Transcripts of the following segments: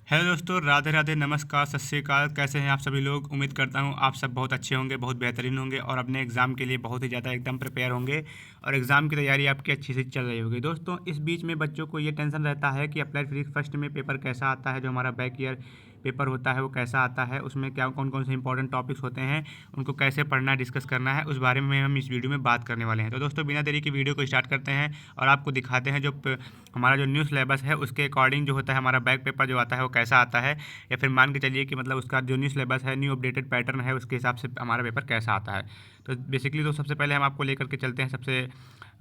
Hello दोस्तों, राधे राधे, नमस्कार, सत श्री अकाल। कैसे हैं आप सभी लोग। उम्मीद करता हूं आप सब बहुत अच्छे होंगे, बहुत बेहतरीन होंगे और अपने एग्ज़ाम के लिए बहुत ही ज़्यादा एकदम प्रिपेयर होंगे और एग्ज़ाम की तैयारी आपकी अच्छी से चल रही होगी। दोस्तों, इस बीच में बच्चों को ये टेंशन रहता है कि अप्लाइड फिजिक्स फर्स्ट में पेपर कैसा आता है, जो हमारा बैक ईयर पेपर होता है वो कैसा आता है, उसमें क्या कौन कौन से इंपॉर्टेंट टॉपिक्स होते हैं, उनको कैसे पढ़ना है, डिस्कस करना है, उस बारे में हम इस वीडियो में बात करने वाले हैं। तो दोस्तों, बिना देरी की वीडियो को स्टार्ट करते हैं और आपको दिखाते हैं जो हमारा जो न्यू सिलेबस है उसके अकॉर्डिंग जो होता है हमारा बैक पेपर जो आता है वो कैसा आता है, या फिर मान के चलिए कि मतलब उसका जो न्यू सिलेबस है, न्यू अपडेटेड पैटर्न है, उसके हिसाब से हमारा पेपर कैसा आता है। तो बेसिकली तो सबसे पहले हम आपको लेकर के चलते हैं सबसे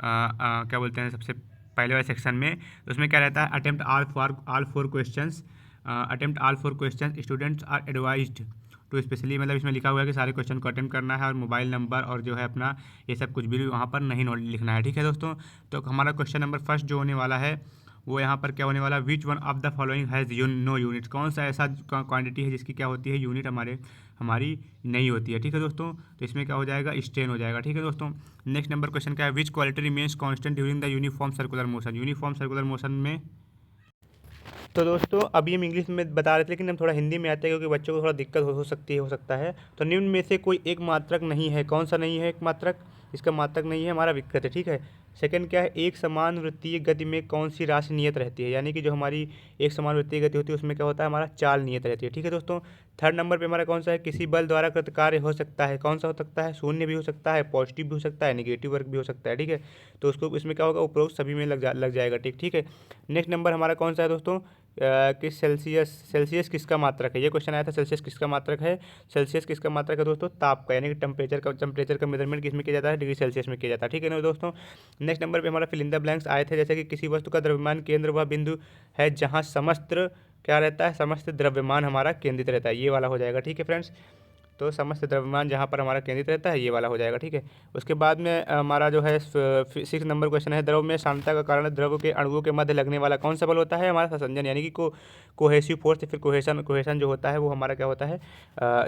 क्या बोलते हैं, सबसे पहले वाले सेक्शन में। तो उसमें क्या रहता है, attempt all four questions, attempt all four question, students are advised to specially, मतलब इसमें लिखा हुआ है कि सारे क्वेश्चन को अटेम्प्ट करना है और मोबाइल नंबर और जो है अपना ये सब कुछ भी वहाँ पर नहीं नोट लिखना है। ठीक है दोस्तों। तो हमारा क्वेश्चन नंबर फर्स्ट जो होने वाला है वो यहाँ पर क्या होने वाला, which one of the following has no unit, कौन सा ऐसा क्वांटिटी है जिसकी क्या होती है, यूनिट हमारी नहीं होती है। ठीक है दोस्तों। तो इसमें क्या हो जाएगा, स्ट्रेन हो जाएगा। ठीक है दोस्तों। नेक्स्ट नंबर क्वेश्चन क्या है, विच quality remains constant during the uniform circular motion, uniform circular motion में। तो दोस्तों, अभी हम इंग्लिश में बता रहे थे लेकिन हम थोड़ा हिंदी में आते हैं क्योंकि बच्चों को थोड़ा दिक्कत हो सकती है, हो सकता है। तो निम्न में से कोई एक मात्रक नहीं है, कौन सा नहीं है एक मात्रक, इसका मात्रक नहीं है हमारा विकृत है। ठीक है। सेकंड क्या है, एक समान वृत्तीय गति में कौन सी राशि नियत रहती है, यानी कि जो हमारी एक समान वृत्तीय गति होती है उसमें क्या होता है, हमारा चाल नियत रहती है। ठीक है दोस्तों। थर्ड नंबर पे हमारा कौन सा है, किसी बल द्वारा कृत कार्य हो सकता है, कौन सा हो सकता है, शून्य भी हो सकता है, पॉजिटिव भी हो सकता है, नेगेटिव वर्क भी हो सकता है। ठीक है। तो उसको इसमें क्या होगा, उपरोक्त सभी में लग जाएगा। ठीक है। नेक्स्ट नंबर हमारा कौन सा है दोस्तों, कि सेल्सियस सेल्सियस किसका मात्रक है, ये क्वेश्चन आया था, सेल्सियस किसका मात्रक है। सेल्सियस किसका मात्रक है दोस्तों, ताप का, यानी कि टेम्परेचर का मेजरमेंट किसमें किया जाता है, डिग्री सेल्सियस में किया जाता है। ठीक है ना दोस्तों। नेक्स्ट नंबर पे हमारा फिल इन द ब्लैंक्स आए थे, जैसे कि किसी वस्तु का द्रव्यमान केंद्र वह बिंदु है जहाँ समस्त क्या रहता है, समस्त द्रव्यमान हमारा केंद्रित रहता है, ये वाला हो जाएगा। ठीक है फ्रेंड्स। तो समस्त द्रव्यमान जहाँ पर हमारा केंद्रित रहता है ये वाला हो जाएगा। ठीक है। उसके बाद में हमारा जो है 6 नंबर क्वेश्चन है, द्रव में सांद्रता का कारण द्रव के अणुओं के मध्य लगने वाला कौन सा बल होता है, हमारा संसंजन, यानी कि कोहेसिव फोर्स या फिर कोहेशन जो होता है वो हमारा क्या होता है,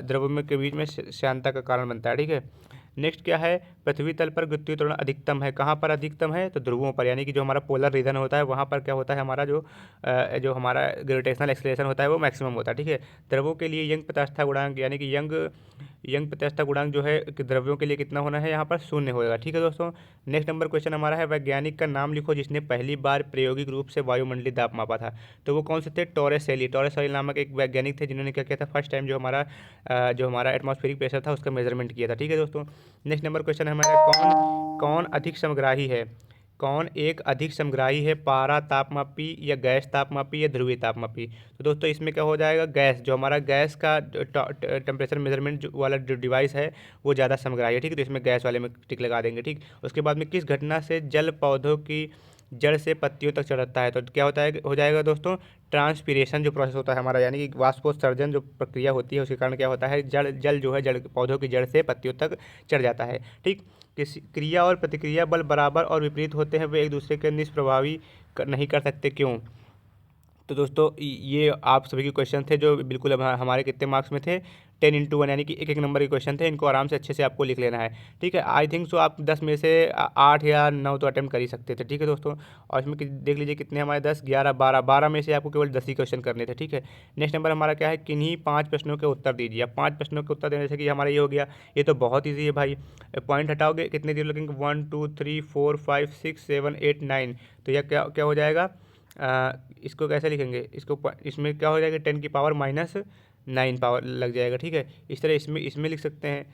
द्रव में के बीच में श्यानता का कारण बनता है। ठीक है। नेक्स्ट क्या है, पृथ्वी तल पर गुरुत्वीय त्वरण अधिकतम है, कहाँ पर अधिकतम है, तो ध्रुवों पर, यानी कि जो हमारा पोलर रीजन होता है वहाँ पर क्या होता है, हमारा जो हमारा ग्रेविटेशनल एक्सेलरेशन होता है वो मैक्सिमम होता है। ठीक है। द्रवों के लिए यंग प्रत्यास्थता गुणांक, यानी कि यंग प्रत्यास्थता गुणांक जो है कि द्रव्यों के लिए कितना होना है, यहाँ पर शून्य होगा। ठीक है दोस्तों। नेक्स्ट नंबर क्वेश्चन हमारा है, वैज्ञानिक का नाम लिखो जिसने पहली बार प्रायोगिक रूप से वायुमंडलीय दाब मापा था। तो वो कौन से थे, टॉरेस सेली नामक एक वैज्ञानिक थे जिन्होंने क्या किया था, फर्स्ट टाइम जो हमारा एटमॉस्फेरिक प्रेशर था उसका मेजरमेंट किया था। ठीक है दोस्तों। नेक्स्ट नंबर क्वेश्चन है हमारा, कौन कौन अधिक समग्राही है, कौन एक अधिक समग्राही है, पारा तापमापी या गैस तापमापी या ध्रुवीय तापमापी। तो दोस्तों इसमें क्या हो जाएगा, गैस, जो हमारा गैस का टेम्परेचर मेजरमेंट वाला जो डिवाइस है वो ज़्यादा समग्राही है। ठीक है। तो इसमें गैस वाले में टिक लगा देंगे। ठीक। उसके बाद में किस घटना से जल पौधों की जड़ से पत्तियों तक चढ़ता है, तो क्या होता है, हो जाएगा दोस्तों ट्रांसपीरेशन जो प्रोसेस होता है हमारा, यानी कि वाष्पोत्सर्जन जो प्रक्रिया होती है उसके कारण क्या होता है, जल जो है जड़ पौधों की जड़ से पत्तियों तक चढ़ जाता है। ठीक। किसी क्रिया और प्रतिक्रिया बल बराबर और विपरीत होते हैं, वे एक दूसरे के निष्प्रभावी नहीं कर सकते, क्यों। तो दोस्तों ये आप सभी के क्वेश्चन थे जो बिल्कुल अब हमारे कितने मार्क्स में थे, 10 × 1, यानी कि एक एक नंबर के क्वेश्चन थे, इनको आराम से अच्छे से आपको लिख लेना है। ठीक है। आई थिंक सो आप 10 में से 8 या 9 तो अटेम्प्ट कर ही सकते थे। ठीक है दोस्तों। और इसमें देख लीजिए कितने हमारे 10 11 12 में से आपको केवल 10 ही क्वेश्चन करने थे। ठीक है। नेक्स्ट नंबर हमारा क्या है, किन्हीं 5 प्रश्नों के उत्तर दीजिए। अब 5 प्रश्नों के उत्तर देने से कि हमारा ये हो गया, ये तो बहुत ईजी है भाई। पॉइंट हटाओगे कितने जीरो लगेंगे, 1 2 3 4 5 6 7 8 9। तो यह क्या क्या हो जाएगा, इसको कैसे लिखेंगे, इसमें क्या हो जाएगा, 10⁻⁻9 पावर लग जाएगा। ठीक है। इस तरह इसमें इसमें लिख सकते हैं।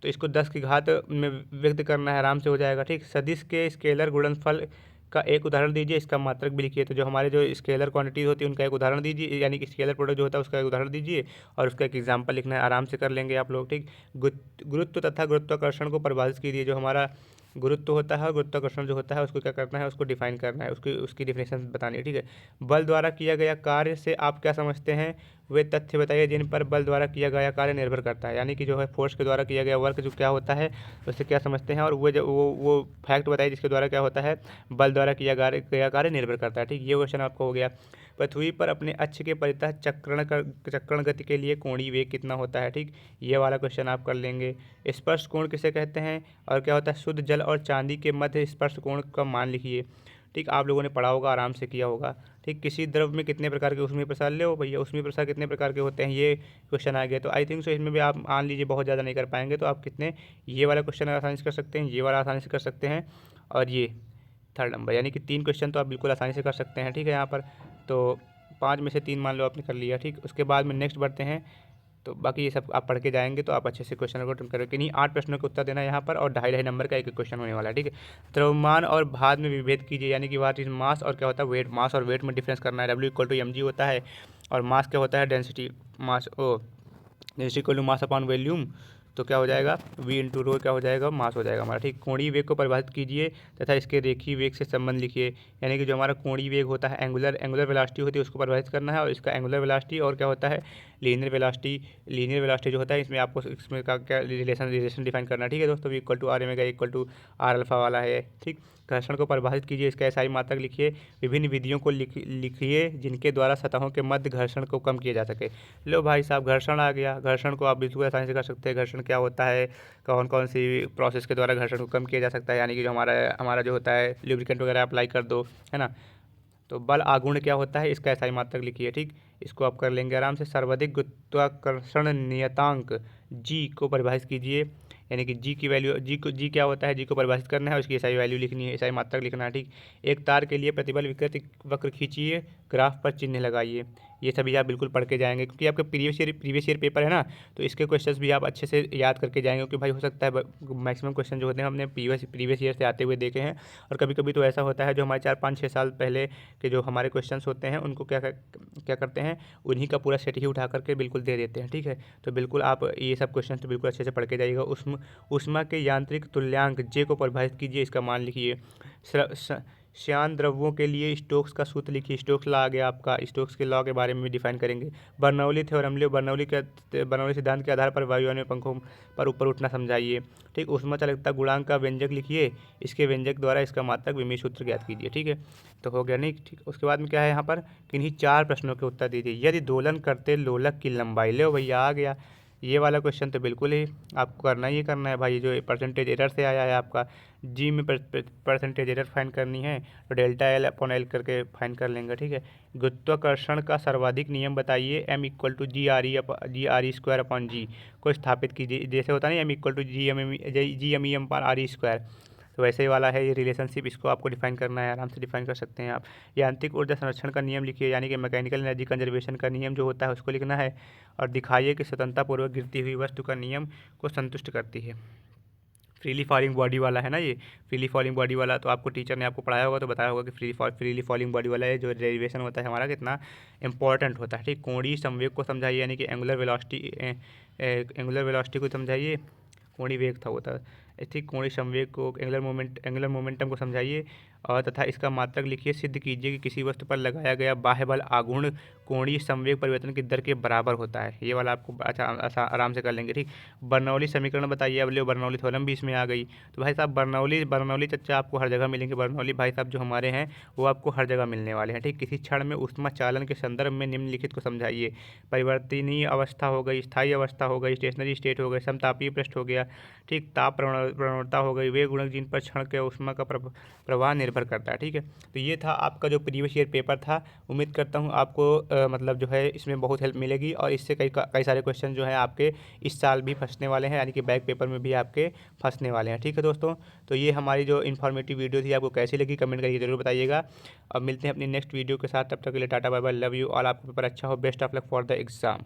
तो इसको 10 की घात में व्यक्त करना है, आराम से हो जाएगा। ठीक। सदिश के स्केलर गुणनफल का एक उदाहरण दीजिए, इसका मात्रक भी लिखिए। तो जो हमारे जो स्केलर क्वांटिटीज होती है उनका एक उदाहरण दीजिए, यानी कि स्केलर प्रोडक्ट जो होता है उसका एक उदाहरण दीजिए और उसका एक एग्जाम्पल लिखना है, आराम से कर लेंगे आप लोग। ठीक। गुरुत्व तथा गुरुत्वाकर्षण को परिभाषित कीजिए, जो हमारा गुरुत्व होता है और गुरुत्वाकर्षण जो होता है उसको क्या करना है, उसको डिफाइन करना है, उसकी डिफिनेशन बतानी है। ठीक है। बल द्वारा किया गया कार्य से आप क्या समझते हैं, वे तथ्य बताइए जिन पर बल द्वारा किया गया कार्य निर्भर करता है, यानी कि जो है फोर्स के द्वारा किया गया वर्क जो क्या होता है उससे क्या समझते हैं, और वो फैक्ट बताइए जिसके द्वारा क्या होता है, बल द्वारा किया कार्य निर्भर करता है। ठीक। ये क्वेश्चन आपको हो गया। पृथ्वी पर अपने अक्ष के परितः चक्रण गति के लिए कोणीय वेग कितना होता है। ठीक। ये वाला क्वेश्चन आप कर लेंगे। स्पर्श कोण किसे कहते हैं और क्या होता है, शुद्ध जल और चांदी के मध्य स्पर्श कोण का मान लिखिए। ठीक, आप लोगों ने पढ़ा होगा, आराम से किया होगा। ठीक, किसी द्रव में कितने प्रकार के ऊष्मीय प्रसार ले भैया, ऊष्मीय प्रसार कितने प्रकार के होते हैं, ये क्वेश्चन आ गया। तो आई थिंक सो इसमें भी आप मान लीजिए बहुत ज़्यादा नहीं कर पाएंगे, तो आप कितने ये वाला क्वेश्चन आसानी से कर सकते हैं, ये वाला आसानी से कर सकते हैं, और ये थर्ड नंबर, यानी कि 3 क्वेश्चन तो आप बिल्कुल आसानी से कर सकते हैं। ठीक है, यहाँ पर तो 5 में से 3 मान लो आपने कर लिया। ठीक, उसके बाद में नेक्स्ट बढ़ते हैं। तो बाकी ये सब आप पढ़ के जाएंगे तो आप अच्छे से क्वेश्चन को अटेम्प्ट करोगे। नहीं, 8 प्रश्नों का उत्तर देना है यहाँ पर, और 2.5 नंबर का एक क्वेश्चन होने वाला है। ठीक है, द्रव्यमान और भार में विभेद कीजिए, यानी कि व्हाट इज मास और क्या होता है वेट। मास और वेट में डिफरेंस करना है। W = mg होता है, और मास क्या होता है, density mass density = mass upon volume. तो क्या हो जाएगा, V × ρ क्या हो जाएगा, मास हो जाएगा हमारा। ठीक, कोणीय वेग को परिभाषित कीजिए तथा इसके रेखीय वेग से संबंध लिखिए, यानी कि जो हमारा कोणीय वेग होता है, एंगुलर वेलोसिटी होती है, उसको परिभाषित करना है, और इसका एंगुलर वेलोसिटी और क्या होता है, लीनियर वेलोसिटी जो होता है, इसमें आपको इसमें का क्या रिलेशन डिफाइन करना है। ठीक है दोस्तों, V = r = r अल्फा वाला है। ठीक, घर्षण को परिभाषित कीजिए, इसका SI मात्रक लिखिए, विभिन्न विधियों को लिखिए जिनके द्वारा सतहों के मध्य घर्षण को कम किया जा सके। लो भाई साहब, घर्षण आ गया। घर्षण को आप बिल्कुल आसानी से कर सकते हैं। घर्षण क्या होता है, कौन कौन सी प्रोसेस के द्वारा घर्षण को कम किया जा सकता है, यानी कि जो हमारा जो होता है लुब्रिकेंट वगैरह अप्लाई कर दो, है ना। तो बल आघूर्ण क्या होता है, इसका SI मात्रक लिखिए। ठीक, इसको आप कर लेंगे आराम से। सर्वाधिक गुरुत्वाकर्षण नियतांक G को परिभाषित कीजिए, यानी कि जी की वैल्यू, जी क्या होता है, जी को परिभाषित करना है, उसकी SI वैल्यू लिखनी है, SI मात्रक लिखना है। ठीक, एक तार के लिए प्रतिबल विकृति वक्र खींचिए, ग्राफ पर चिन्ह लगाइए। ये सभी आप बिल्कुल पढ़ के जाएंगे, क्योंकि आपका प्रीवियस ईयर पेपर है ना, तो इसके क्वेश्चंस भी आप अच्छे से याद करके जाएंगे, क्योंकि भाई हो सकता है मैक्सिमम क्वेश्चन जो होते हैं हमने प्रीवियस ईयर से आते हुए देखे हैं, और कभी कभी तो ऐसा होता है जो हमारे 4-5-6 साल पहले के जो हमारे क्वेश्चंस होते हैं उनको क्या करते हैं, उन्हीं का पूरा सेट ही उठा करके बिल्कुल दे देते हैं। ठीक है, तो बिल्कुल आप ये सब क्वेश्चन तो बिल्कुल अच्छे से पढ़ के जाइएगा। ऊष्मा के यांत्रिक तुल्यांक J को परिभाषित कीजिए, इसका मान लिखिए। श्यान द्रव्यों के लिए स्टोक्स का सूत्र लिखिए। स्टोक्स लॉ आ गया आपका, स्टोक्स के लॉ के बारे में भी डिफाइन करेंगे। बर्नौली थ्योरम ले, बर्नौली सिद्धांत के आधार पर वायुयान में पंखों पर ऊपर उठना समझाइए। ठीक, ऊष्मा चालकता गुणांक का व्यंजक लिखिए, इसके व्यंजक द्वारा इसका मात्रक विमीय सूत्र ज्ञात कीजिए। ठीक है, तो हो गया नहीं। ठीक, उसके बाद में क्या है यहाँ पर, किन्हीं 4 प्रश्नों के उत्तर दीजिए। यदि दोलन करते लोलक की लंबाई, ले भैया आ गया ये वाला क्वेश्चन, तो बिल्कुल ही आपको करना ही करना है भाई। जो परसेंटेज एरर से आया है आपका, जी में परसेंटेज एरर फाइंड करनी है, तो ΔL/L करके फाइंड कर लेंगे। ठीक है, गुरुत्वाकर्षण का सर्वाधिक नियम बताइए। M = GRE² को स्थापित कीजिए। जैसे होता है ना, M = GME/RE², तो वैसे ही वाला है ये रिलेशनशिप, इसको आपको डिफाइन करना है, आराम से डिफाइन कर सकते हैं आप। यांत्रिक ऊर्जा संरक्षण का नियम लिखिए, यानी कि मैकेनिकल एनर्जी कंजर्वेशन का नियम जो होता है उसको लिखना है, और दिखाइए कि स्वतंत्रतापूर्वक गिरती हुई वस्तु का नियम को संतुष्ट करती है। फ्रीली फॉलिंग बॉडी वाला है ना ये, फ्रीली फॉलिंग बॉडी वाला, तो आपको टीचर ने आपको पढ़ाया होगा तो बताया होगा कि फ्रीली फॉलिंग बॉडी वाला है जो डेरिवेशन होता है हमारा कितना इंपॉर्टेंट होता है। ठीक, कोणीय संवेग को समझाइए, यानी कि एंगुलर वेलोसिटी को समझाइए। कोणीय वेग था होता है, ठीक, कोणीय संवेग को, एंगुलर मोमेंटम को समझाइए, और तथा इसका मात्रक लिखिए। सिद्ध कीजिए कि किसी वस्तु पर लगाया गया बाह्य बल आघूर्ण कोणीय संवेग परिवर्तन की दर के बराबर होता है। ये वाला आपको अच्छा आराम से कर लेंगे। ठीक, बर्नौली समीकरण बताइए। अब ले बर्नौली थ्योरम भी इसमें आ गई। तो भाई साहब बर्नौली चर्चा आपको हर जगह मिलेंगे। बर्नौली भाई साहब जो हमारे हैं वो आपको हर जगह मिलने वाले हैं। ठीक, किसी क्षण में ऊष्मा चालन के संदर्भ में निम्नलिखित को समझाइए। परिवर्तनीय अवस्था हो गई, स्थायी अवस्था हो गई, स्टेशनरी स्टेट हो गई, समतापीय पृष्ठ हो गया। ठीक, ताप प्रवणता हो गई, वे गुणक जिन पर क्षण के ऊष्मा का प्रवाह निर्भर करता है। ठीक है, तो ये था आपका जो प्रीवियस ईयर पेपर था। उम्मीद करता हूँ आपको मतलब जो है इसमें बहुत हेल्प मिलेगी, और इससे कई सारे क्वेश्चन जो हैं आपके इस साल भी फंसने वाले हैं, यानी कि बैक पेपर में भी आपके फंसने वाले हैं। ठीक है दोस्तों, तो ये हमारी जो इन्फॉर्मेटिव वीडियो थी आपको कैसी लगी कमेंट करके जरूर बताइएगा। अब मिलते हैं अपनी नेक्स्ट वीडियो के साथ, तब तक के लिए टाटा bye bye, love you all. आपका पेपर अच्छा हो, best of luck for the exam.